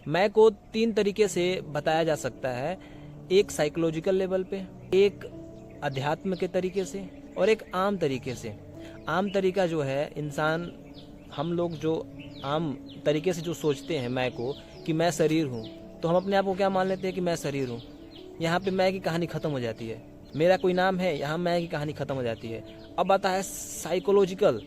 मैं को 3 तरीके से बताया जा सकता है, एक साइकोलॉजिकल लेवल पे, एक अध्यात्म के तरीके से और एक आम तरीके से। आम तरीका जो है, इंसान हम लोग जो आम तरीके से जो सोचते हैं मैं को कि मैं शरीर हूँ, तो हम अपने आप को क्या मान लेते हैं कि मैं शरीर हूँ। यहाँ पे मैं की कहानी खत्म हो जाती है। मेरा कोई नाम है, यहाँ मैं की कहानी खत्म हो जाती है। अब आता है साइकोलॉजिकल,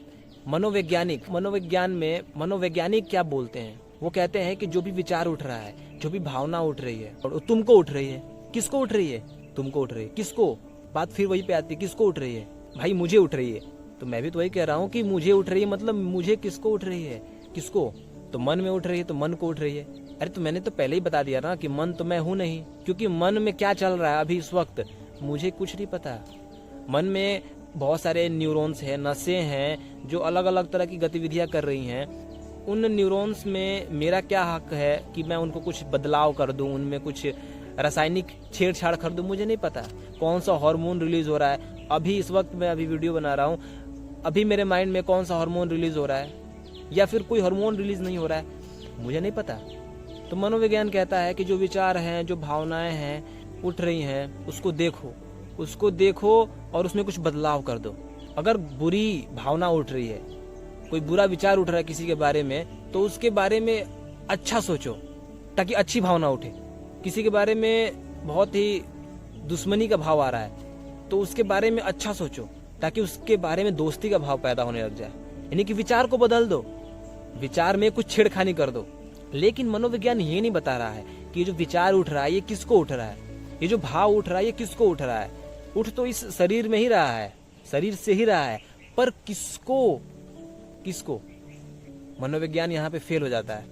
मनोवैज्ञानिक। मनोविज्ञान में मनोवैज्ञानिक क्या बोलते हैं, वो कहते हैं कि जो भी विचार उठ रहा है, जो भी भावना उठ रही है, और तुमको उठ रही है। किसको उठ रही है? तुमको उठ रही है। किसको? बात फिर वही पे आती है, किसको उठ रही है? भाई मुझे उठ रही है। तो मैं भी तो वही कह रहा हूँ कि मुझे उठ रही है, मतलब मुझे किसको उठ रही है? किसको? तो मन में उठ रही है, तो मन को उठ रही है। अरे तो मैंने तो पहले ही बता दिया ना कि मन तो मैं हूं नहीं, क्योंकि मन में क्या चल रहा है अभी इस वक्त मुझे कुछ नहीं पता। मन में बहुत सारे न्यूरॉन्स हैं, नसें हैं, जो अलग अलग तरह की गतिविधियां कर रही हैं। उन न्यूरॉन्स में मेरा क्या हक है कि मैं उनको कुछ बदलाव कर दूं, उनमें कुछ रासायनिक छेड़छाड़ कर दूं? मुझे नहीं पता कौन सा हार्मोन रिलीज हो रहा है। अभी इस वक्त मैं अभी वीडियो बना रहा हूँ, अभी मेरे माइंड में कौन सा हार्मोन रिलीज हो रहा है, या फिर कोई हार्मोन रिलीज नहीं हो रहा है, मुझे नहीं पता। तो मनोविज्ञान कहता है कि जो विचार हैं, जो भावनाएं हैं उठ रही हैं, उसको देखो और उसमें कुछ बदलाव कर दो। अगर बुरी भावना उठ रही है, कोई बुरा विचार उठ रहा है किसी के बारे में, तो उसके बारे में अच्छा सोचो ताकि अच्छी भावना उठे। किसी के बारे में बहुत ही दुश्मनी का भाव आ रहा है, तो उसके बारे में अच्छा सोचो ताकि उसके बारे में दोस्ती का भाव पैदा होने लग जाए। यानी कि विचार को बदल दो, विचार में कुछ छेड़खानी कर दो। लेकिन मनोविज्ञान ये नहीं बता रहा है कि ये जो विचार उठ रहा है ये किसको उठ रहा है, ये जो भाव उठ रहा है ये किसको उठ रहा है। उठ तो इस शरीर में ही रहा है, शरीर से ही रहा है, पर किसको? मनोविज्ञान यहाँ पे फेल हो जाता है।